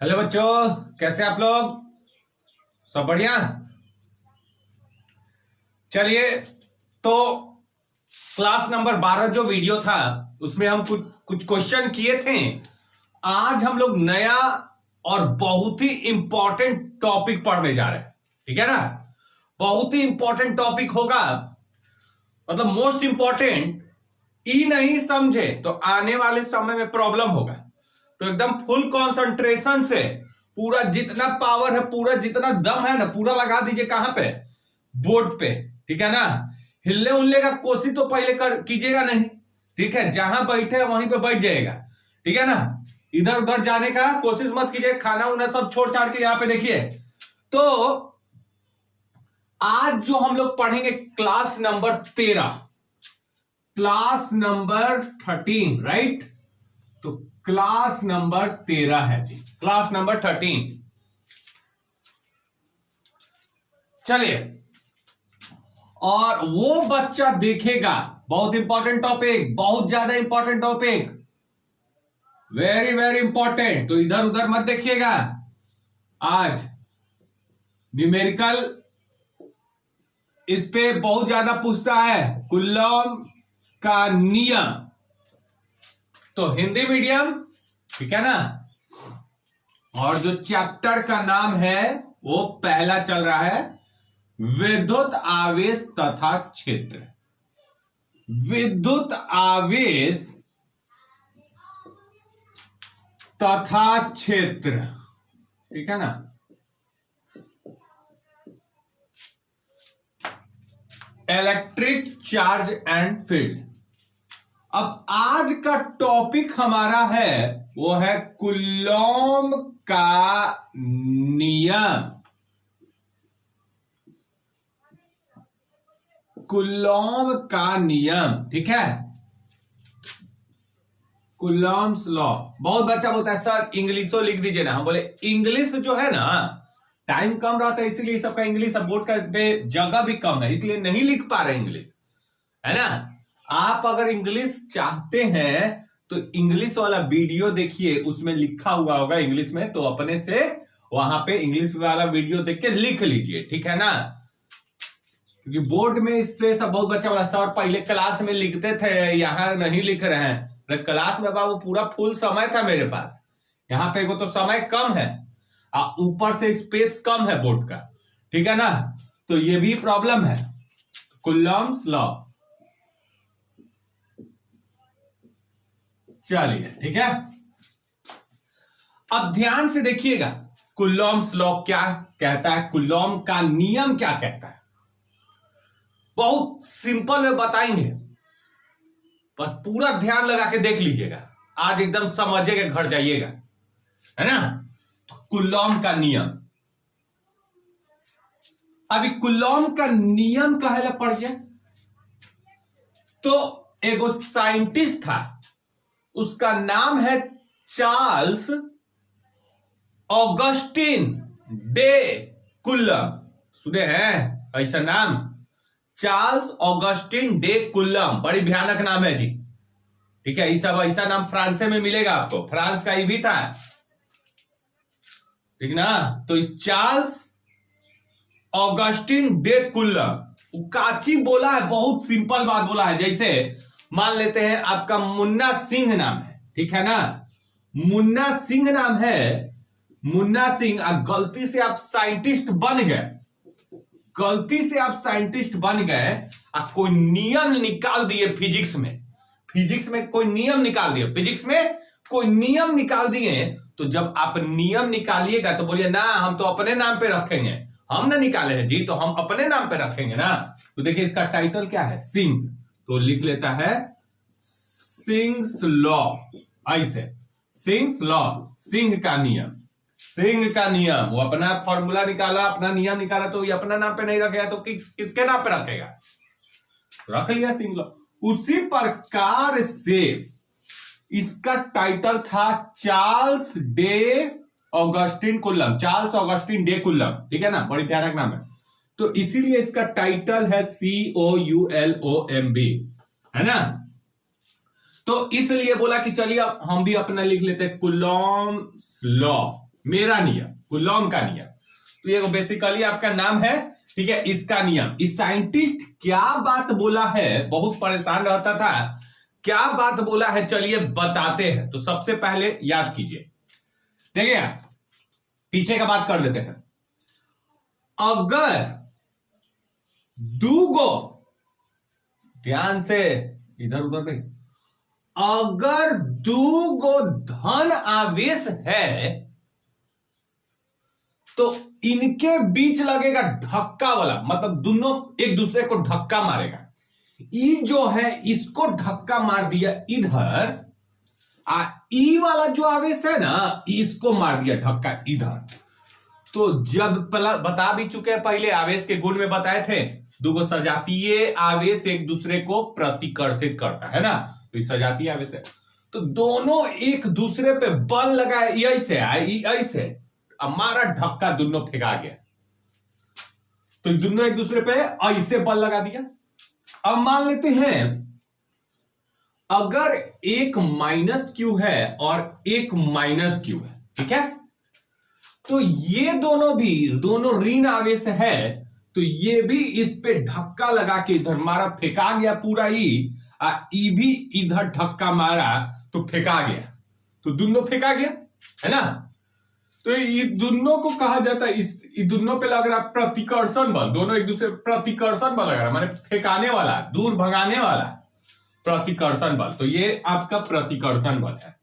Hello बच्चों, कैसे आप लोग? सब बढ़िया। चलिए, तो क्लास नंबर 12 जो वीडियो था उसमें हम कुछ क्वेश्चन किए थे। आज हम लोग नया और बहुत ही इंपॉर्टेंट टॉपिक पढ़ने जा रहे हैं। ठीक है ना? बहुत ही इंपॉर्टेंट टॉपिक होगा, मतलब मोस्ट इंपॉर्टेंट। ई नहीं समझे तो आने वाले समय में प्रॉब्लम होगा। तो एकदम फुल कंसंट्रेशन से पूरा जितना पावर है, पूरा जितना दम है ना, पूरा लगा दीजिए। कहां पे? बोर्ड पे। ठीक है ना? हिलने उलने का कोशिश तो पहले कर कीजिएगा नहीं। ठीक है? जहां बैठे वहीं पे बैठ जाएगा। ठीक है ना? इधर उधर जाने का कोशिश मत कीजिए। खाना उना सब छोड़ छाड़ के यहां पे देखिए। तो आज जो हम लोग पढ़ेंगे class number 13, class number 13, right? तो क्लास नंबर 13 है जी, क्लास नंबर 13। चलिए, और वो बच्चा देखेगा, बहुत इंपॉर्टेंट टॉपिक, बहुत ज्यादा important topic, very very important. तो इधर उधर मत देखिएगा। आज न्यूमेरिकल इस पे बहुत ज्यादा पूछता है, कूलॉम का नियम। तो हिंदी मीडियम, ठीक है ना? और जो चैप्टर का नाम है वो पहला चल रहा है, विद्युत आवेश तथा क्षेत्र। विद्युत आवेश तथा क्षेत्र, ठीक है ना? Electric charge and field. अब आज का टॉपिक हमारा है, वो है कूलॉम का नियम। कूलॉम का नियम, ठीक है? Coulomb's law. बहुत बच्चा बोलता है सर इंग्लिशो लिख दीजिए ना। हम बोले इंग्लिश जो है ना, टाइम कम रहता है इसीलिए सबका इंग्लिश, अब बोर्ड का पे जगह भी कम है इसलिए नहीं लिख पा रहे इंग्लिश, है ना? आप अगर इंग्लिश चाहते हैं तो इंग्लिश वाला वीडियो देखिए, उसमें लिखा हुआ होगा इंग्लिश में, तो अपने से वहां पे इंग्लिश वाला वीडियो देख के लिख लीजिए। ठीक है ना? क्योंकि बोर्ड में इस पे सब बहुत बच्चा बोला सर पहले क्लास में लिखते थे, यहां नहीं लिख रहे हैं। क्लास में बाबू पूरा फुल समय था मेरे पास, यहाँ पे तो समय कम है, ऊपर से स्पेस कम है बोर्ड का। ठीक है ना? तो ये भी प्रॉब्लम है। कूलॉम्स लॉ, चलिए ठीक है। अब ध्यान से देखिएगा, कूलॉम्स लॉ क्या कहता है, कूलॉम का नियम क्या कहता है। बहुत सिंपल में बताएंगे, बस पूरा ध्यान लगा के देख लीजिएगा। आज एकदम समझे के घर जाइएगा, है ना? तो कूलॉम का नियम। अभी कूलॉम का नियम कहला पड़ गया। तो एगो साइंटिस्ट था, उसका नाम है चार्ल्स ऑगस्टिन डे कूलम। सुने हैं ऐसा नाम? चार्ल्स ऑगस्टिन डे कूलम, बड़ी भयानक नाम है जी। ठीक है? सब ऐसा नाम फ्रांस में मिलेगा आपको, फ्रांस का ही भी था। ठीक ना? तो चार्ल्स ऑगस्टिन डे कूलम काची बोला है, बहुत सिंपल बात बोला है। जैसे मान लेते हैं आपका मुन्ना सिंह नाम है, ठीक है ना? मुन्ना सिंह नाम है, मुन्ना सिंह, गलती से आप साइंटिस्ट बन गए, गलती से आप साइंटिस्ट बन गए, कोई नियम निकाल दिए फिजिक्स में, फिजिक्स में कोई नियम निकाल दिए, फिजिक्स में कोई नियम निकाल दिए, तो जब आप नियम निकालिएगा तो बोलिए ना हम तो अपने नाम पे रखेंगे, हम ना निकाले हैं जी, तो हम अपने नाम पे रखेंगे ना। तो देखिए इसका टाइटल क्या है, सिंह, तो लिख लेता है सिंग्स लॉ। ऐसे सिंग्स लॉ, सिंह का नियम, सिंह का नियम। वो अपना फॉर्मूला निकाला, अपना नियम निकाला, तो ये अपना नाम पे नहीं रखेगा तो किसके नाम पे रखेगा? रख लिया सिंह लॉ। उसी प्रकार से इसका टाइटल था Charles de Augustin Coulomb, Charles Augustin de Coulomb. ठीक है ना? बड़ी भयानक नाम है, तो इसीलिए इसका टाइटल है COULOMB, है ना? तो इसलिए बोला कि चलिए अब हम भी अपना लिख लेते हैं कूलॉम्स लॉ। मेरा नियम, कूलॉम का नियम। तो ये बेसिकली आपका नाम है, ठीक है, इसका नियम। इस साइंटिस्ट क्या बात बोला है, बहुत परेशान रहता था, क्या बात बोला है, चलिए बताते हैं। तो सबसे पहले याद कीजिए, देखिए पीछे का बात कर लेते हैं। अगर दूगो, ध्यान से इधर उधर नहीं, अगर दूगो धन आवेश है तो इनके बीच लगेगा धक्का वाला, मतलब दोनों एक दूसरे को धक्का मारेगा। ई जो है इसको धक्का मार दिया इधर, ई वाला जो आवेश है ना इसको मार दिया धक्का इधर। तो जब बता भी चुके हैं पहले, आवेश के गुण में बताए थे, दूगो सजातीय आवेश एक दूसरे को प्रतिकर्षित करता है ना, तो सजातीय आवेश है। तो दोनों एक दूसरे पे बल लगाए, ऐसे ऐसे हमारा धक्का दोनों फेंका गया, तो दोनों एक दूसरे पे ऐसे बल लगा दिया। अब मान लेते हैं अगर एक माइनस क्यू है और एक माइनस क्यू है, ठीक है, तो ये दोनों ऋण आवेश है, तो ये भी इस पे धक्का लगा के इधर मारा, फेंका गया पूरा ई भी इधर धक्का मारा तो फेंका गया, तो दोनों फेंका गया है ना। तो ये दोनों को कहा जाता है, इस दोनों पे लग रहा प्रतिकर्षण बल, दोनों एक दूसरे प्रतिकर्षण बल लग रहा है, माने फेंकाने वाला, दूर भगाने वाला प्रतिकर्षण बल। तो ये आपका प्रतिकर्षण बल है।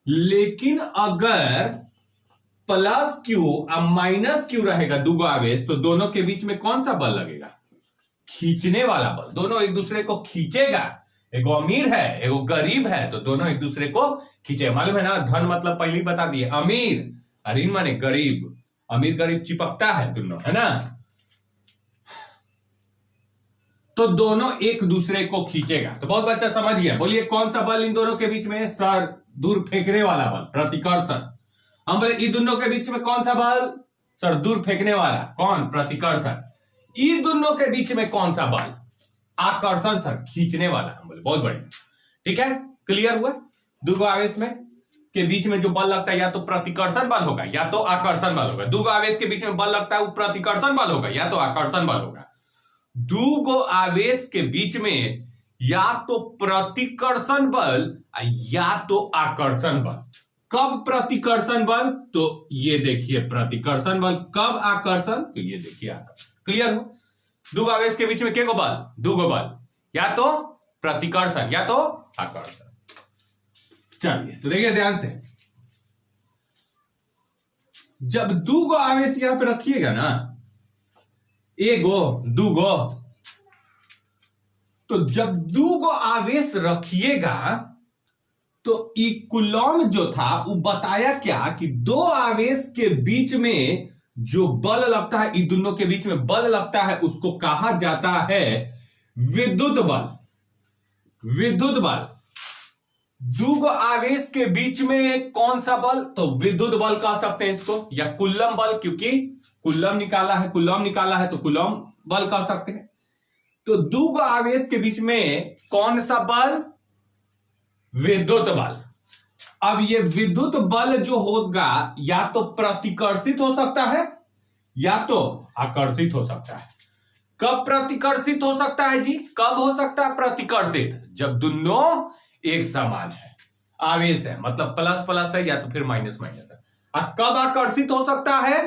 लेकिन अगर प्लस क्यू और माइनस क्यू रहेगा दूगो आवेश, तो दोनों के बीच में कौन सा बल लगेगा, खींचने वाला बल। दोनों एक दूसरे को खींचेगा, एगो अमीर है एगो गरीब है, तो दोनों एक दूसरे को खींचे। मालूम है ना, धन मतलब पहले ही बता दिए, अमीर, ऋण माने गरीब, अमीर गरीब चिपकता है दोनों, है ना। तो दोनों एक दूसरे को खींचेगा। तो बहुत बच्चा समझ गया, बोलिए कौन सा बल इन दोनों के बीच में है, सर दूर फेंकने वाला बल, प्रतिकर्षण। हम बोले इन दोनों के बीच में कौन सा बल, सर दूर फेंकने वाला, कौन, प्रतिकर्षण। इन दोनों के बीच में कौन सा बल, आकर्षण, सर खींचने वाला। हम बोले बहुत बढ़िया, ठीक है, क्लियर हुआ। दूगो आवेश में के बीच में जो बल लगता है या तो प्रतिकर्षण बल होगा या तो आकर्षण बल होगा। दूगो आवेश के बीच में बल लगता है वो प्रतिकर्षण बल होगा या तो आकर्षण बल होगा। दूगो आवेश के बीच में या तो प्रतिकर्षण बल या तो आकर्षण बल। कब प्रतिकर्षण बल, तो ये देखिए प्रतिकर्षण बल, कब आकर्षण, तो ये देखिए आकर्षण। क्लियर हो। दूगो आवेश के बीच में क्या बल, दूगो बल, या तो प्रतिकर्षण या तो आकर्षण। चलिए तो देखिए ध्यान से, जब दूगो आवेश यहां पे रखिएगा ना, एगो दूगो, तो जब दूगो आवेश रखिएगा तो कूलॉम जो था वो बताया क्या कि दो आवेश के बीच में जो बल लगता है, इन दोनों के बीच में बल लगता है, उसको कहा जाता है विद्युत बल। विद्युत बल, दूगो आवेश के बीच में कौन सा बल, तो विद्युत बल कह सकते हैं इसको, या कूलम बल, क्योंकि कूलम निकाला है, कूलम निकाला है तो कूलम बल कह सकते हैं। तो दूगो आवेश के बीच में कौन सा बल, विद्युत बल। अब ये विद्युत बल जो होगा या तो प्रतिकर्षित हो सकता है या तो आकर्षित हो सकता है। कब प्रतिकर्षित हो सकता है जी, कब हो सकता है प्रतिकर्षित, जब दोनों एक समान है, आवेश है, मतलब प्लस प्लस है या तो फिर माइनस माइनस है। और कब आकर्षित हो सकता है,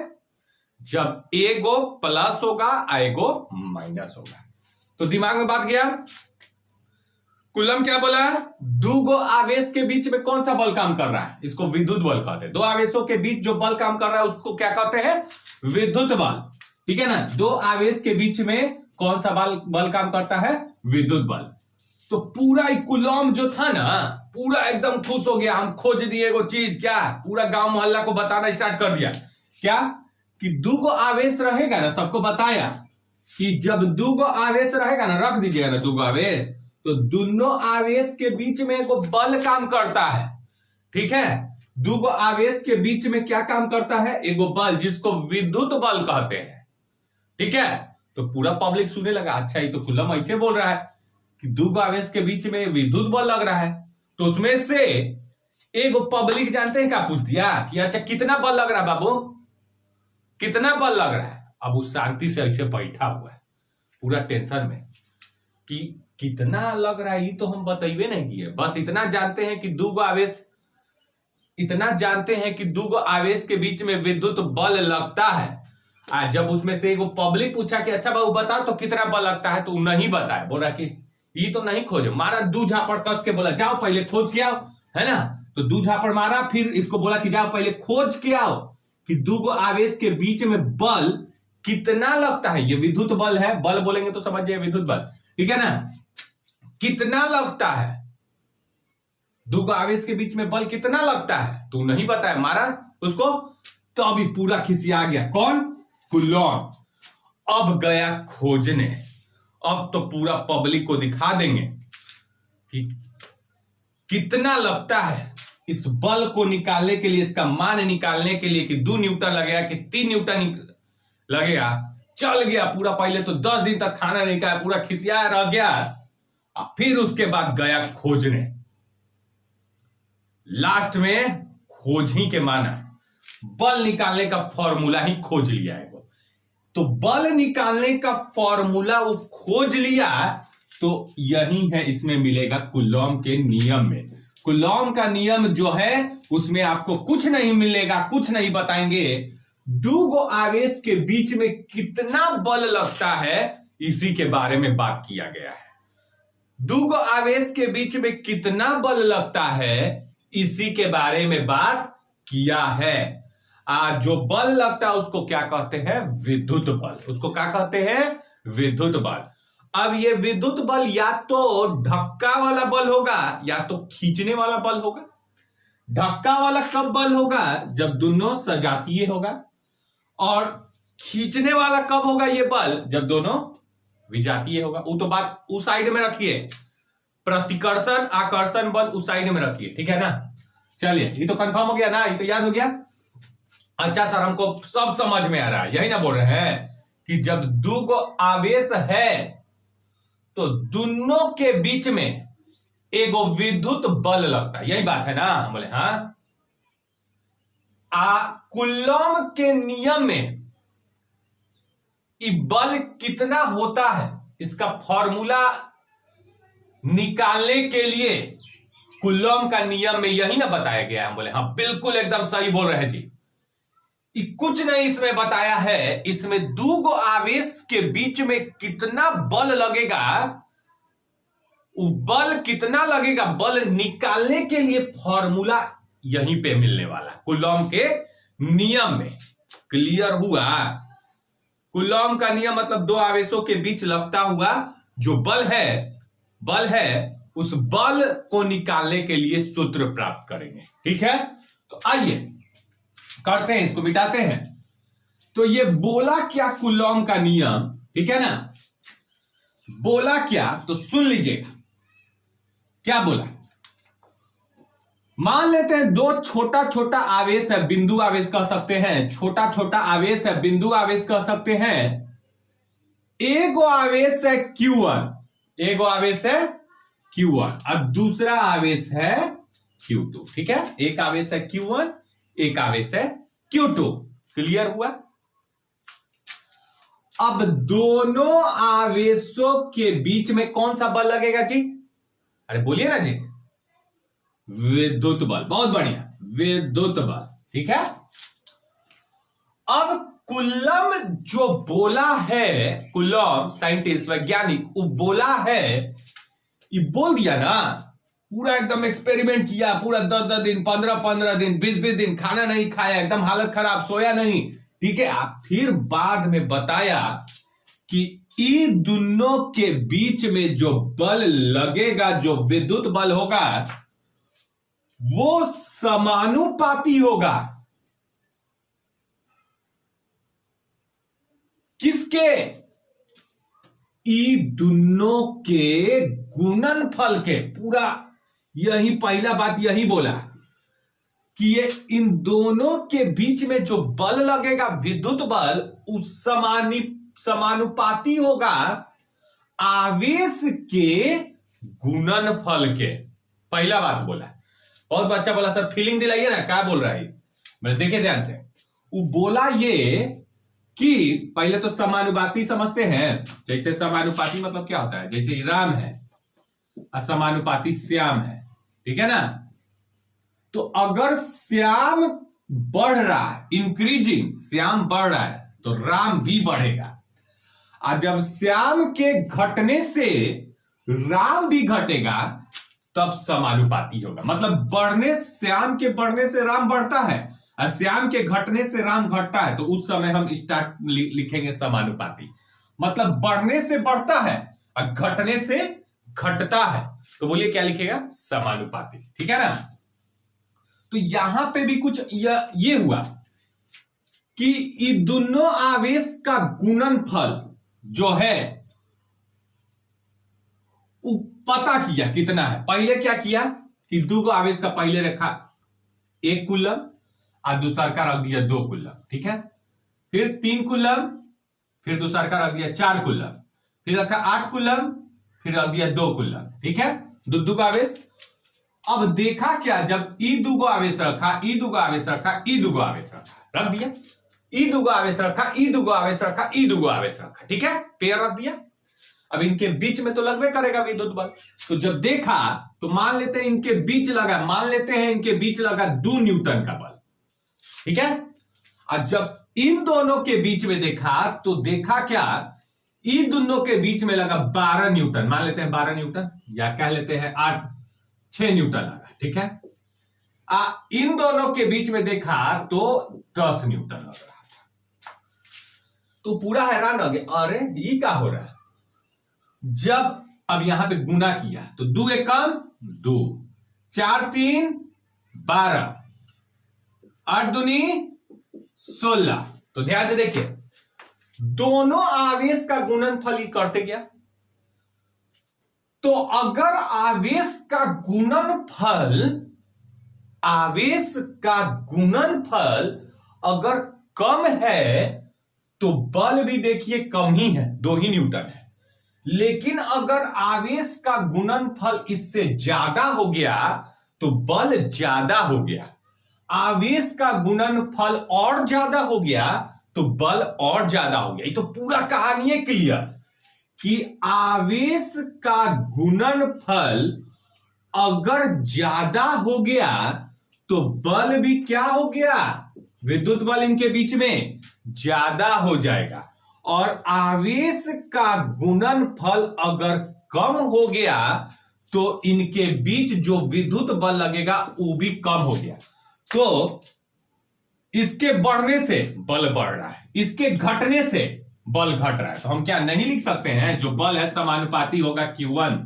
जब एगो प्लस होगा एगो माइनस होगा। तो दिमाग में बात गया। कूलम क्या बोला, दूगो आवेश के बीच में कौन सा बल काम कर रहा है, इसको विद्युत बल कहते हैं। दो आवेशों के बीच जो बल काम कर रहा है उसको क्या कहते हैं, विद्युत बल, ठीक है ना। दो आवेश के बीच में कौन सा बल काम करता है, विद्युत बल। तो पूरा कूलॉम जो था ना, पूरा एकदम खुश हो गया, हम खोज दिए एगो चीज, क्या, पूरा गांव मोहल्ला को बताना स्टार्ट कर दिया, क्या, कि दूगो आवेश रहेगा ना, सबको बताया कि जब दूगो आवेश रहेगा ना, रख दीजिएगा ना दूगो आवेश, तो दोनों आवेश के बीच में एगो बल काम करता है, ठीक है। दूगो आवेश के बीच में क्या काम करता है, एगो बल, जिसको विद्युत बल कहते हैं, ठीक है। तो पूरा पब्लिक सुनने लगा, अच्छा ये तो कूलम ऐसे बोल रहा है कि दूगो आवेश के बीच में विद्युत बल लग रहा है, तो उसमें से एक पब्लिक जानते हैं क्या पूछ दिया कि अच्छा कितना बल लग रहा है बाबू, कितना बल लग रहा है। अब वो शांति से ऐसे बैठा हुआ है पूरा टेंशन में कि कितना लग रहा है ये तो हम बतइबे नहीं किए, बस इतना जानते हैं कि दो आवेश, इतना जानते हैं कि दो आवेश के बीच में विद्युत बल लगता है। जब उसमें से एक पब्लिक पूछा कि अच्छा बाबू बताओ तो कितना बल लगता है, तो नहीं बताया, बोल रहा कि ये तो नहीं खोजो, मारा दो झापड़ कस के बोला जाओ पहले खोज के आओ, है ना। तो दो झापड़ मारा, फिर इसको बोला कि जाओ पहले खोज के आओ कि दो आवेश के बीच में बल कितना लगता है। ये विद्युत बल है, बल बोलेंगे तो समझ जाइए विद्युत बल, ठीक है ना। कितना लगता है, दो आवेश के बीच में बल कितना लगता है, तू नहीं बताया, मारा उसको, तो अभी पूरा खिसिया गया कौन, कूलॉम। अब गया खोजने, अब तो पूरा पब्लिक को दिखा देंगे कि कितना लगता है। इस बल को निकालने के लिए, इसका मान निकालने के लिए कि 2 न्यूटन लगेगा कि 3 न्यूटन लगेगा, चल गया पूरा। पहले तो 10 दिन तक खाना नहीं खाया, पूरा खिसिया रह गया। फिर उसके बाद गया खोजने, लास्ट में खोज ही के माना बल निकालने का फॉर्मूला ही खोज लिया है वो। तो बल निकालने का फॉर्मूला वो खोज लिया, तो यही है, इसमें मिलेगा कूलॉम के नियम में। कूलॉम का नियम जो है उसमें आपको कुछ नहीं मिलेगा, कुछ नहीं बताएंगे, दो आवेश के बीच में कितना बल लगता है इसी के बारे में बात किया गया है। दो आवेश के बीच में कितना बल लगता है इसी के बारे में बात किया है। जो बल लगता है उसको क्या कहते हैं, विद्युत बल, उसको क्या कहते हैं, विद्युत बल। अब ये विद्युत बल या तो धक्का वाला बल होगा या तो खींचने वाला बल होगा। धक्का वाला कब बल होगा, जब दोनों सजातीय होगा, और खींचने वाला कब होगा ये बल, जब दोनों विजातीय होगा। वो तो बात उस साइड में रखिए, प्रतिकर्षण आकर्षण बल उस साइड में रखिए, ठीक है ना। चलिए ये तो कंफर्म हो गया ना, ये तो याद हो गया। अच्छा सर हमको सब समझ में आ रहा है, यही ना बोल रहे हैं कि जब दो आवेश है तो दोनों के बीच में एक विद्युत बल लगता है, यही बात है ना। बोले हाँ, कूलॉम के नियम में ये बल कितना होता है इसका फॉर्मूला निकालने के लिए कूलॉम का नियम में यही ना बताया गया है। हम बोले हाँ बिल्कुल एकदम सही बोल रहे हैं जी। कुछ नहीं इसमें बताया है, इसमें दो आवेश के बीच में कितना बल लगेगा, वो बल कितना लगेगा, बल निकालने के लिए फॉर्मूला यहीं पे मिलने वाला कूलॉम के नियम में। क्लियर हुआ। कूलॉम का नियम मतलब दो आवेशों के बीच लगता हुआ जो बल है उस बल को निकालने के लिए सूत्र प्राप्त करेंगे, ठीक है। तो आइए करते हैं, इसको मिटाते हैं। तो ये बोला क्या कूलॉम का नियम, ठीक है ना। बोला क्या तो सुन लीजिएगा क्या बोला। मान लेते हैं दो छोटा छोटा आवेश है, बिंदु आवेश कह सकते हैं, छोटा छोटा आवेश है, बिंदु आवेश कह सकते हैं। एक आवेश है Q1, एक आवेश है Q1 और दूसरा आवेश है Q2, ठीक है। एक आवेश है Q1, एक आवेश है Q2। क्लियर हुआ। अब दोनों आवेशों के बीच में कौन सा बल लगेगा जी, अरे बोलिए ना जी, विद्युत बल। बहुत बढ़िया, विद्युत बल, ठीक है। अब कूलॉम जो बोला है, कूलॉम साइंटिस्ट वैज्ञानिक वो बोला है, ये बोल दिया ना, पूरा एकदम एक्सपेरिमेंट किया, पूरा 10-10 दिन 15-15 दिन 20-20 दिन खाना नहीं खाया, एकदम हालत खराब, सोया नहीं, ठीक है। आप फिर बाद में बताया कि इन दोनों के बीच में जो बल लगेगा, जो विद्युत बल होगा वो समानुपाती होगा। किसके, इन दोनों के गुणनफल के। पूरा यही पहला बात यही बोला कि ये इन दोनों के बीच में जो बल लगेगा विद्युत बल उस समानुपाती होगा आवेश के गुणनफल के। पहला बात बोला। बहुत बच्चा बोला सर फीलिंग दिलाइए ना, क्या बोल रहा है? मैंने देखे ध्यान से, वो बोला ये कि पहले तो समानुपाती समझते हैं। जैसे समानुपाती मतलब क्या होता है, जैसे राम है और समानुपाती श्याम है, ठीक है ना। तो अगर श्याम बढ़ रहा है, इंक्रीजिंग, श्याम बढ़ रहा है तो राम भी बढ़ेगा, और जब श्याम के घटने से राम भी घटेगा तब समानुपाती होगा। मतलब बढ़ने, श्याम के बढ़ने से राम बढ़ता है और श्याम के घटने से राम घटता है, तो उस समय हम स्टार्ट लिखेंगे समानुपाती। मतलब बढ़ने से बढ़ता है और घटने से घटता है, तो बोलिए क्या लिखेगा? समानुपाती, ठीक है ना। तो यहां पे भी कुछ ये हुआ कि ये दोनों आवेश का गुणनफल जो है वो पता किया कितना है। पहले क्या किया कि दो आवेश का पहले रखा 1 कूलम और दूसरा का रख दिया 2 कूलम, ठीक है। फिर 3 कूलम, फिर दूसरा का रख दिया 4 कूलम, फिर रखा 8 कूलम, फिर रख दिया 2 कूलम, ठीक है, दो आवेश। अब देखा क्या, जब ई दो आवेश रखा, ई दो आवेश रखा, ई दो आवेश रखा, रख दिया, ई दो आवेश रखा, ई दो आवेश रखा, ई दो आवेश रखा, ठीक है, पेयर रख दिया। अब इनके बीच में तो लगभग करेगा विद्युत बल, तो जब देखा तो मान लेते हैं इनके बीच लगा, मान लेते हैं इनके बीच लगा 2 न्यूटन का बल, ठीक है। और जब इन दोनों के बीच में देखा तो देखा क्या, इन दोनों के बीच में लगा 12 न्यूटन, मान लेते हैं 12 न्यूटन, या कह लेते हैं 6 न्यूटन लगा, ठीक है। इन दोनों के बीच में देखा तो 10 न्यूटन लग रहा था। तो पूरा हैरान हो गया, अरे ये क्या हो रहा है। जब अब यहां पे गुना किया तो 2 एकम 2, 4 3 12, 8 दूनी 16। तो ध्यान से देखिए, दोनों आवेश का गुणनफल ही करते गया। तो अगर आवेश का गुणनफल अगर कम है तो बल भी देखिए कम ही है, 2 ही न्यूटन है। लेकिन अगर आवेश का गुणनफल इससे ज्यादा हो गया तो बल ज्यादा हो गया, आवेश का गुणनफल और ज्यादा हो गया तो बल और ज्यादा हो गया। ये तो पूरा कहानी है क्लियर कि आवेश का गुणनफल अगर ज्यादा हो गया तो बल भी क्या हो गया, विद्युत बल इनके बीच में ज्यादा हो जाएगा। और आवेश का गुणनफल अगर कम हो गया तो इनके बीच जो विद्युत बल लगेगा वो भी कम हो गया। तो इसके बढ़ने से बल बढ़ रहा है, इसके घटने से बल घट रहा है। तो हम क्या नहीं लिख सकते हैं, जो बल है समानुपाती होगा Q1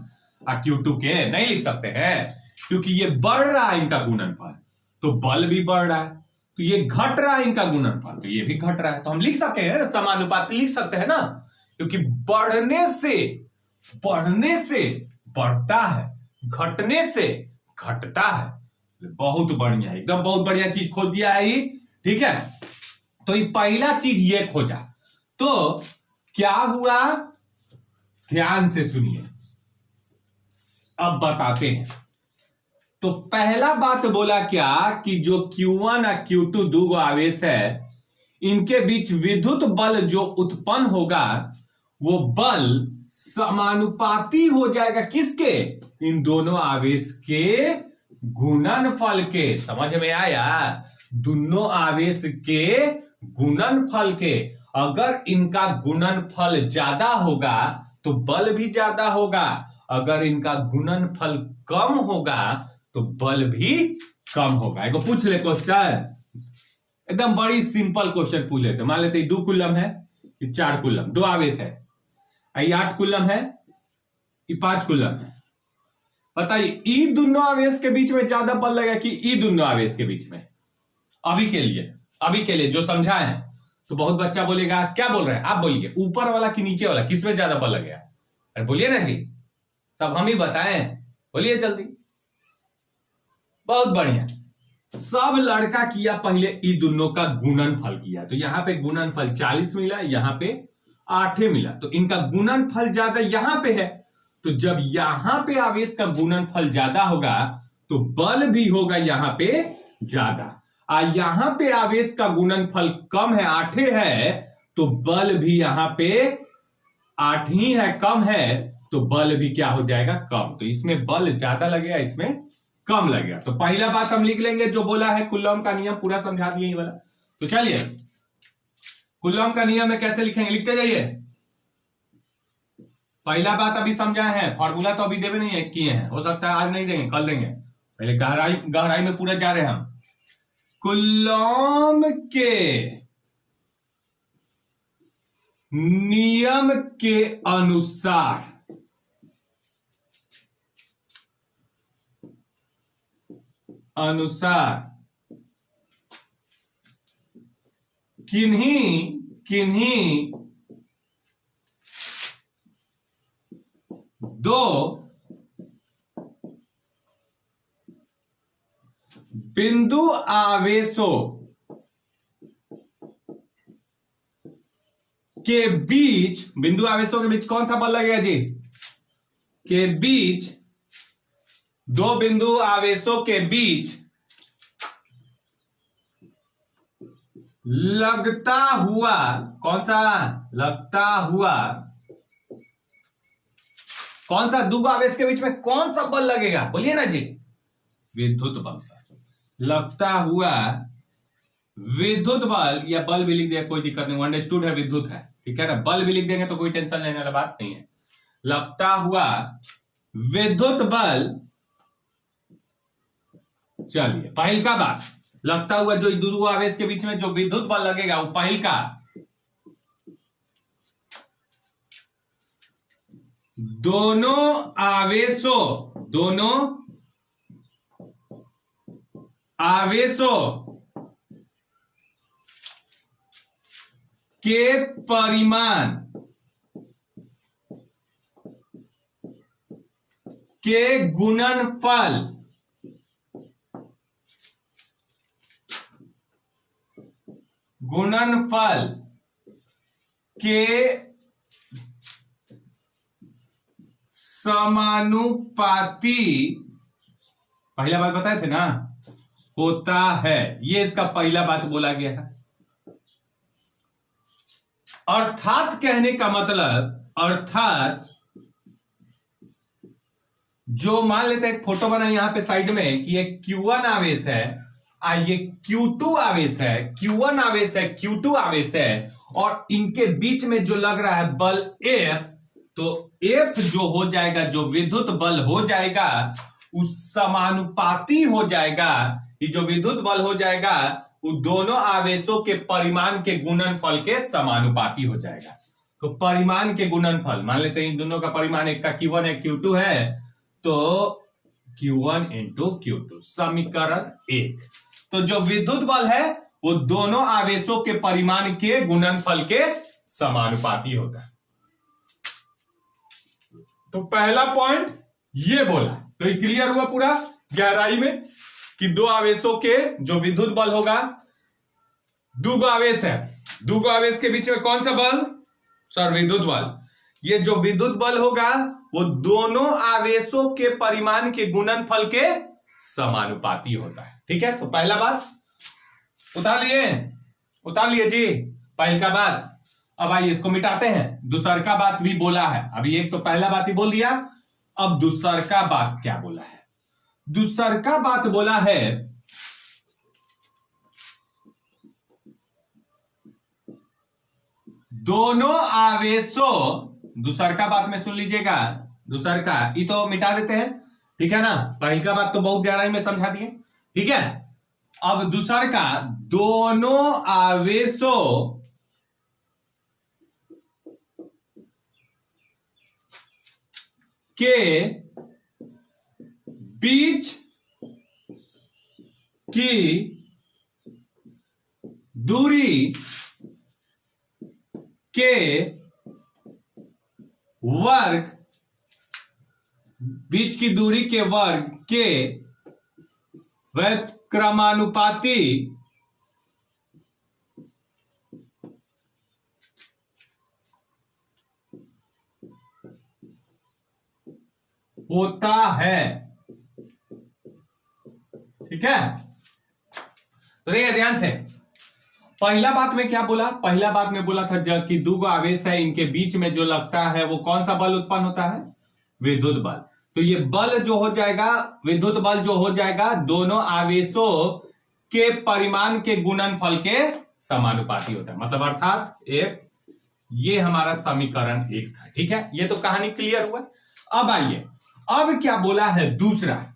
और Q2 के, नहीं लिख सकते हैं, क्योंकि ये बढ़ रहा है इनका गुणनफल तो बल भी बढ़ रहा है। तो ये घट रहा है इनका गुणनफल तो ये भी घट रहा है। तो हम लिख सकते हैं समानुपाती, लिख सकते हैं ना, क्योंकि बढ़ने से बढ़ता है, घटने से घटता है। बहुत बढ़िया, एकदम बहुत बढ़िया चीज खोज दिया है ये, ठीक है। तो ये पहला चीज ये खोजा। तो क्या हुआ, ध्यान से सुनिए, अब बताते हैं। तो पहला बात बोला क्या कि जो Q1 और Q2 दो आवेश है, इनके बीच विद्युत बल जो उत्पन्न होगा वो बल समानुपाती हो जाएगा किसके, इन दोनों आवेश के गुणनफल के। समझ में आया, दोनों आवेश के गुणनफल के। अगर इनका गुणनफल ज्यादा होगा तो बल भी ज्यादा होगा, अगर इनका गुणनफल कम होगा तो बल भी कम होगा। एक पूछ ले क्वेश्चन, एकदम बड़ी सिंपल क्वेश्चन पूछ लेते। मान लेते 2 कूलम है, 4 कूलम, 2 आवेश है, 8 कूलम है, 5 कूलम है। बताइए ई दोनों आवेश के बीच में ज्यादा बल लगेगा कि ई दोनों आवेश के बीच में? अभी के लिए जो समझा है। तो बहुत बच्चा बोलेगा, क्या बोल रहे हैं आप, बोलिए ऊपर वाला कि नीचे वाला, किसमें ज्यादा बल लगेगा? अरे बोलिए ना जी, तब हम ही बताएं, बोलिए जल्दी। बहुत बढ़िया, सब लड़का किया पहले ई दोनों का गुणनफल किया। तो यहां पे गुणनफल 40 मिला, यहां पे 8 मिला, तो इनका गुणनफल ज्यादा यहां पे है। तो जब यहां पे आवेश का गुणनफल ज्यादा होगा तो बल भी होगा यहां पे ज्यादा। यहां पे आवेश का गुणनफल कम है, 8 है, तो बल भी यहां पे 8 ही है, कम है, तो बल भी क्या हो जाएगा, कम। तो इसमें बल ज्यादा लगेगा, इसमें कम लगेगा। तो पहला बात हम लिख लेंगे जो बोला है, कूलॉम का नियम पूरा समझा दिए ये वाला। तो चलिए कूलॉम का नियम में कैसे लिखेंगे, लिखते जाइए। पहला बात अभी समझा है, फॉर्मूला तो अभी देवे नहीं है, किए हैं, हो सकता है आज नहीं देंगे, कल देंगे। पहले गहराई में पूरा जा रहे हैं हम। कूलॉम के नियम के अनुसार किन्हीं दो बिंदु आवेशों के बीच, बिंदु आवेशों के बीच कौन सा बल लगेगा जी, के बीच, दो बिंदु आवेशों के बीच लगता हुआ, कौन सा लगता हुआ, कौन सा दो आवेश के बीच में कौन सा बल लगेगा, बोलिए ना जी, विद्युत बल। सर लगता हुआ विद्युत बल, या बल भी लिख दिया कोई दिक्कत नहीं, अंडरस्टूड है, विद्युत है, ठीक है ना। बल भी लिख देंगे तो कोई टेंशन लेने वाला बात नहीं है। लगता हुआ विद्युत बल, चलिए पहल का बात, लगता हुआ जो दो आवेश के बीच में जो विद्युत बल लगेगा वो पहल का, दोनों आवेशों के परिमाण के गुणनफल के समानुपाती, पहला बात बताए थे ना, होता है। ये इसका पहला बात बोला गया है। अर्थात कहने का मतलब, अर्थात जो मान लेते हैं, फोटो बना यहां पे साइड में कि ये Q1 आवेश है, ये Q2 आवेश है, Q1 आवेश है, Q2 आवेश है, और इनके बीच में जो लग रहा है बल F, तो F जो हो जाएगा, जो विद्युत बल हो जाएगा, उस समानुपाती हो जाएगा। ये जो विद्युत बल हो जाएगा वो दोनों आवेशों के परिमाण के गुणनफल के समानुपाती हो जाएगा। तो परिमाण के गुणनफल, मान लेते हैं इन दोनों का परिमाण, एक का Q1 है, Q2 है, तो Q1 इंटू Q2, समीकरण 1। तो जो विद्युत बल है वो दोनों आवेशों के परिमाण के गुणनफल के समानुपाती होता है। तो पहला पॉइंट ये बोला, तो ये क्लियर हुआ पूरा गहराई में कि दो आवेशों के जो विद्युत बल होगा, दो आवेश है, दो आवेश के बीच में कौन सा बल, सर विद्युत बल। ये जो विद्युत बल होगा वो दोनों आवेशों के परिमाण के गुणनफल के समानुपाती होता है, ठीक है। तो पहला बात उतार लिए जी, पहल का बात। अब आइए इसको मिटाते हैं, दूसर का बात भी बोला है। अभी एक तो पहला बात ही बोल दिया, अब दूसर का बात क्या बोला है। दूसर का बात बोला है, दोनों आवेशों, दूसर का बात में सुन लीजिएगा, दूसर का ये तो मिटा देते हैं, ठीक है ना। पहल का बात तो बहुत गहराई में समझा दिए, ठीक है। अब दूसर का, दोनों आवेशों के बीच की दूरी के वर्ग, बीच की दूरी के वर्ग के व्युत्क्रमानुपाती होता है। ठीक है। तो देखिए ध्यान से, पहला बात में क्या बोला, पहला बात में बोला था जब कि दो आवेश है, इनके बीच में जो लगता है वो कौन सा बल उत्पन्न होता है, विद्युत बल। तो ये बल जो हो जाएगा, विद्युत बल जो हो जाएगा, दोनों आवेशों के परिमाण के गुणनफल के समानुपाती होता है। मतलब अर्थात एक, ये हमारा समीकरण 1 था। ठीक है, ये तो कहानी क्लियर हुआ। अब आइए, अब क्या बोला है दूसरा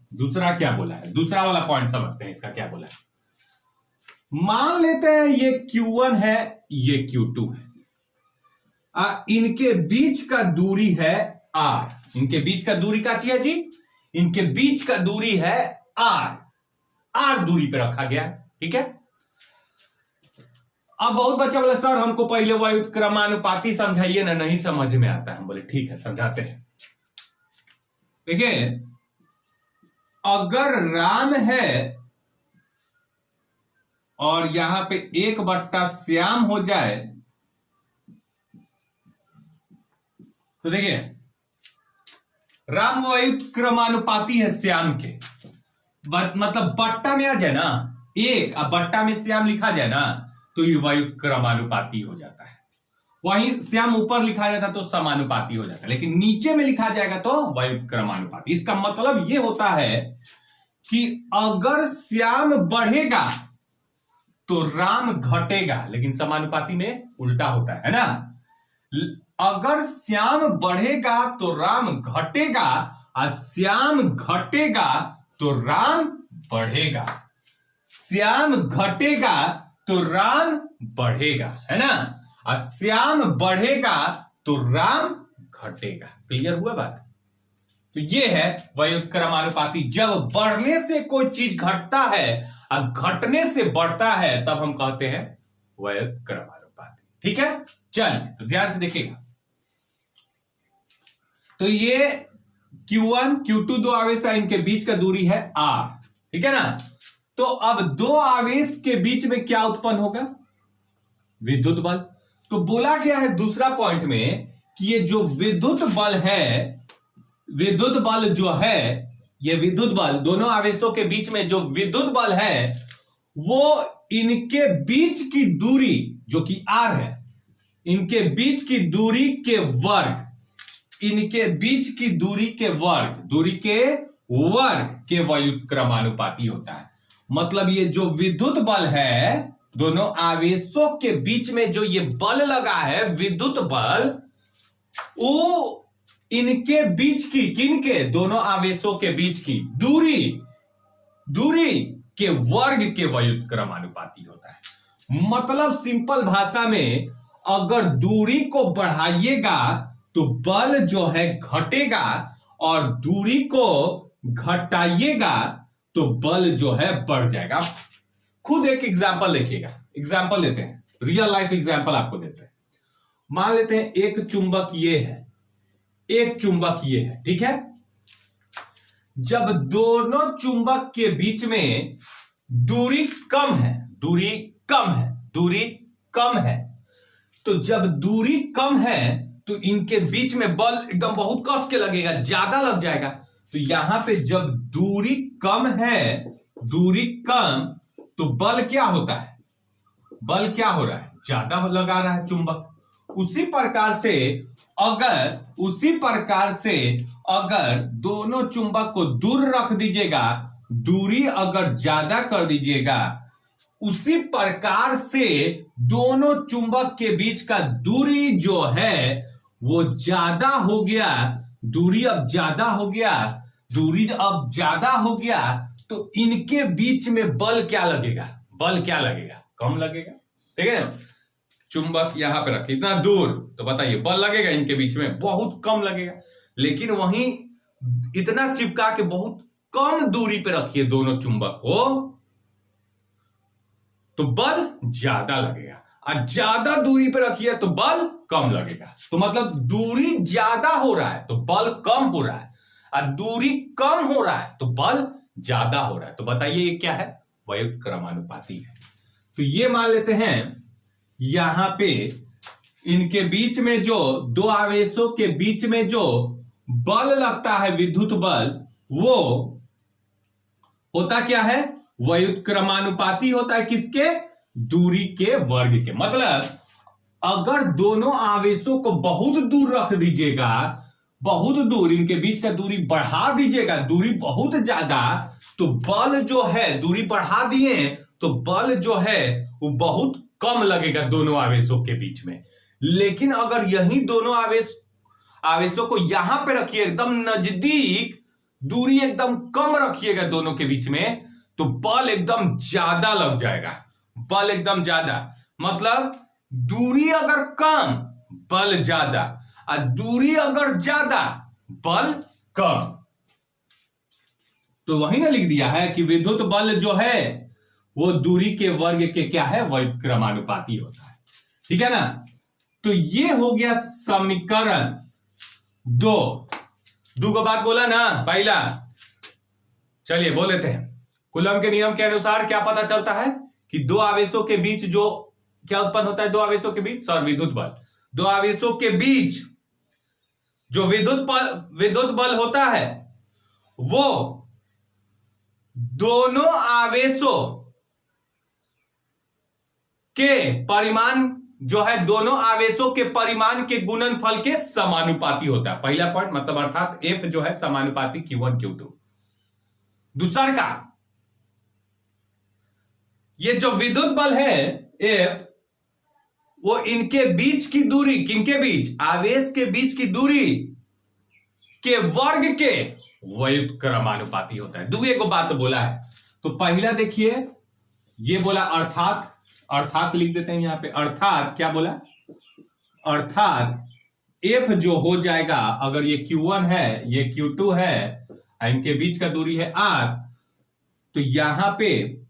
क्या बोला है, दूसरा वाला पॉइंट समझते हैं, इसका क्या बोला है। मान लेते हैं ये Q1 है, ये Q2 है, इनके बीच का दूरी है R, इनके बीच का दूरी क्या चाहिए जी, इनके बीच का दूरी है R दूरी पे रखा गया। ठीक है, अब बहुत बच्चा बोला सर हमको पहले व्युत्क्रमानुपाती समझाइए ना, नहीं समझ में आता है। हम बोले ठीक है समझाते हैं। देखिए, अगर राम है और यहां पे 1/, श्याम हो जाए, तो देखिए राम व्युत्क्रमानुपाती है श्याम के, मतलब बट्टा में आ जाए ना 1, अब बट्टा में श्याम लिखा जाए ना तो ये व्युत्क्रमानुपाती हो जाता है। वहीं श्याम ऊपर लिखा जाता तो समानुपाती हो जाता है, लेकिन नीचे में लिखा जाएगा तो व्युत्क्रमानुपाती। इसका मतलब ये होता है कि अगर श्याम बढ़ेगा तो राम घटेगा, लेकिन समानुपाती में उल्टा होता है ना। अगर श्याम बढ़ेगा तो राम घटेगा, और श्याम घटेगा तो राम बढ़ेगा। श्याम घटेगा तो राम बढ़ेगा, है ना, और श्याम बढ़ेगा तो राम घटेगा। क्लियर हुआ बात। तो ये है व्युत्क्रमानुपाती। जब बढ़ने से कोई चीज घटता है और घटने से बढ़ता है तब हम कहते हैं व्युत्क्रमानुपाती। ठीक है, चलिए तो ध्यान से देखिएगा। तो ये Q1 Q2 दो आवेश है, इनके बीच का दूरी है R। ठीक है ना। तो अब दो आवेश के बीच में क्या उत्पन्न होगा, विद्युत बल। तो बोला गया है दूसरा पॉइंट में कि ये जो विद्युत बल है, विद्युत बल जो है, ये विद्युत बल दोनों आवेशों के बीच में जो विद्युत बल है वो इनके बीच की दूरी जो कि R है, इनके बीच की दूरी के वर्ग, इनके बीच की दूरी के वर्ग, दूरी के वर्ग के व्युत्क्रमानुपाती होता है। मतलब ये जो विद्युत बल है, दोनों आवेशों के बीच में जो ये बल लगा है विद्युत बल, वो इनके बीच की, किनके, दोनों आवेशों के बीच की दूरी के वर्ग के व्युत्क्रमानुपाती होता है। मतलब सिंपल भाषा में, अगर दूरी को बढ़ाइएगा तो बल जो है घटेगा, और दूरी को घटाइएगा तो बल जो है बढ़ जाएगा। खुद एक एग्जांपल देखिएगा, एग्जांपल लेते हैं, रियल लाइफ एग्जांपल आपको देते हैं। मान लेते हैं एक चुंबक ये है, एक चुंबक ये है। ठीक है, जब दोनों चुंबक के बीच में दूरी कम है, दूरी कम है, तो जब दूरी कम है तो इनके बीच में बल एकदम बहुत कस के लगेगा, ज्यादा लग जाएगा। तो यहां पे जब दूरी कम है, दूरी कम, तो बल क्या होता है, बल क्या हो रहा है, ज्यादा लगा रहा है चुंबक। उसी प्रकार से अगर दोनों चुंबक को दूर रख दीजिएगा, दूरी अगर ज्यादा कर दीजिएगा, उसी प्रकार से दोनों चुंबक के बीच का दूरी जो है वो ज्यादा हो गया, दूरी अब ज्यादा हो गया, तो इनके बीच में बल क्या लगेगा, कम लगेगा। ठीक है, चुंबक यहां पे रखिए इतना दूर, तो बताइए बल लगेगा इनके बीच में, बहुत कम लगेगा। लेकिन वहीं इतना चिपका के बहुत कम दूरी पे रखिए दोनों चुंबक को, तो बल ज्यादा लगेगा, और ज्यादा दूरी पे रखिए तो बल कम लगेगा। तो मतलब दूरी ज्यादा हो रहा है तो बल कम हो रहा है, और दूरी कम हो रहा है तो बल ज्यादा हो रहा है। तो बताइए ये क्या है, व्युत्क्रमानुपाती है। तो ये मान लेते हैं यहां पे इनके बीच में जो दो आवेशों के बीच में जो बल लगता है विद्युत बल, वो होता क्या है, व्युत्क्रमानुपाती होता है किसके? दूरी के वर्ग के। मतलब अगर दोनों आवेशों को बहुत दूर रख दीजिएगा, बहुत दूर, इनके बीच का दूरी बढ़ा दीजिएगा, दूरी बहुत ज्यादा, तो बल जो है, दूरी बढ़ा दिए तो बल जो है वो बहुत कम लगेगा दोनों आवेशों के बीच में। लेकिन अगर यही दोनों आवेशों को यहां पे रखिए, एकदम नजदीक, दूरी एकदम कम रखिएगा दोनों के बीच में, तो बल एकदम ज्यादा लग जाएगा, बल एकदम ज्यादा। मतलब दूरी अगर कम, बल ज्यादा, और दूरी अगर ज्यादा, बल कम। तो वही ना लिख दिया है कि विद्युत बल जो है वो दूरी के वर्ग के क्या है? व्युत्क्रमानुपाती होता है। ठीक है ना? तो ये हो गया समीकरण 2 को बात बोला ना पहला। चलिए बोल लेते हैं। कूलम के नियम के अनुसार क्या पता चलता है कि दो आवेशों के बीच जो क्या उत्पन्न होता है? दो आवेशों के बीच सर विद्युत बल, दो आवेशों के बीच जो विद्युत बल होता है वो दोनों आवेशों के परिमाण जो है, दोनों आवेशों के परिमाण के गुणनफल के समानुपाती होता है। पहला पॉइंट, मतलब अर्थात F जो है समानुपाती Q1 Q2। दूसरा का ये जो विद्युत बल है F, वो इनके बीच की दूरी, किनके बीच? आवेश के बीच की दूरी के वर्ग के व्युत्क्रमानुपाती होता है। दूसरे को बात तो बोला है। तो पहला देखिए, ये बोला अर्थात, अर्थात लिख देते हैं यहां पे। अर्थात क्या बोला? अर्थात F जो हो जाएगा, अगर ये Q1 है, ये Q2 है, इनके बीच का दूरी है R, तो यहां पे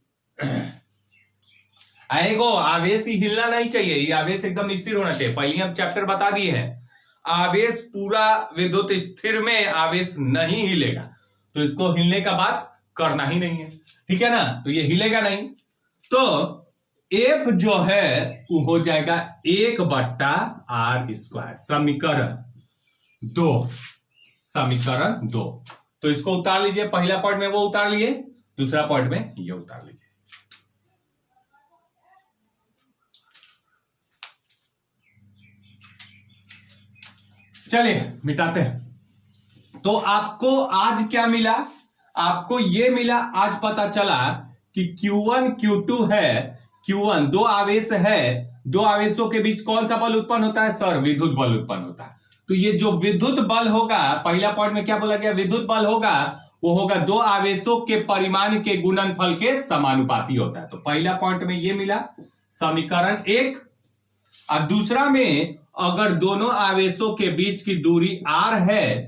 आएगो आवेश ही हिलना नहीं चाहिए, ये आवेश एकदम स्थिर होना चाहिए। पहले हम चैप्टर बता दिए हैं, आवेश पूरा विद्युत स्थिर में आवेश नहीं हिलेगा, तो इसको हिलने का बात करना ही नहीं है। ठीक है ना? तो ये हिलेगा नहीं। तो F जो है वो हो जाएगा 1/r²। समीकरण 2, समीकरण 2। तो इसको उतार लीजिए। पहला पॉइंट में वो उतार लिए, दूसरा पॉइंट में ये उतार लीजिए। चलिए मिटाते हैं। तो आपको आज क्या मिला? आपको ये मिला, आज पता चला कि Q1 Q2 है। Q1 दो आवेश है, दो आवेशों के बीच कौन सा बल उत्पन्न होता है? सर विद्युत बल उत्पन्न होता है। तो ये जो विद्युत बल होगा, पहला पॉइंट में क्या बोला गया? विद्युत बल होगा वो होगा दो आवेशों के परिमाण के गुणनफल के समानुपाती होता है। तो पहला पॉइंट में ये मिला समीकरण 1। और दूसरा में अगर दोनों आवेशों के बीच की दूरी r है,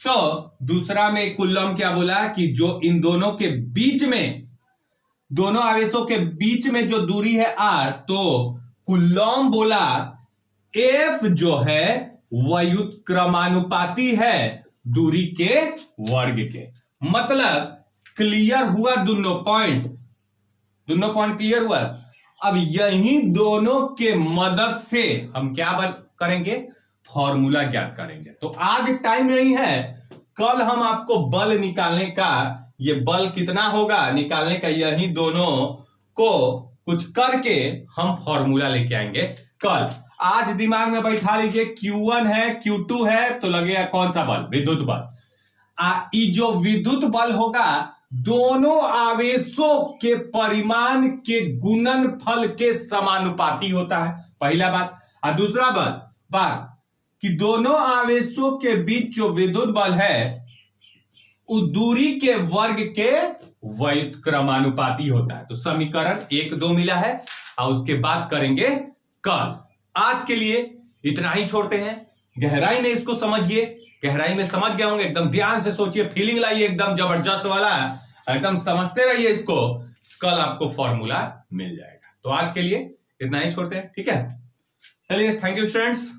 तो दूसरा में कूलम क्या बोला कि जो इन दोनों के बीच में, दोनों आवेशों के बीच में जो दूरी है r, तो कूलम बोला F जो है व्युत्क्रमानुपाती है दूरी के वर्ग के। मतलब क्लियर हुआ दोनों पॉइंट? दोनों पॉइंट क्लियर हुआ। अब यही दोनों के मदद से हम क्या करेंगे? फॉर्मूला ज्ञात करेंगे। तो आज टाइम नहीं है, कल हम आपको बल निकालने का, ये बल कितना होगा निकालने का, यही दोनों को कुछ करके हम फॉर्मूला लेके आएंगे कल। आज दिमाग में बैठा लीजिए, Q1 है, Q2 है, तो लगेगा कौन सा बल? विद्युत बल। जो विद्युत बल होगा दोनों आवेशों के परिमाण के गुणनफल के समानुपाती होता है, पहला बात। और दूसरा बात कि दोनों आवेशों के बीच जो विद्युत बल है वो दूरी के वर्ग के व्युत्क्रमानुपाती होता है। तो समीकरण 1-2 मिला है, और उसके बाद करेंगे कल। आज के लिए इतना ही छोड़ते हैं। गहराई में इसको समझिए, गहराई में समझ गए होंगे, एकदम ध्यान से सोचिए, फीलिंग लाइए एकदम जबरदस्त वाला, एकदम समझते रहिए इसको, कल आपको फॉर्मूला मिल जाएगा। तो आज के लिए इतना ही छोड़ते हैं, ठीक है? चलिए, थैंक यू स्टूडेंट्स।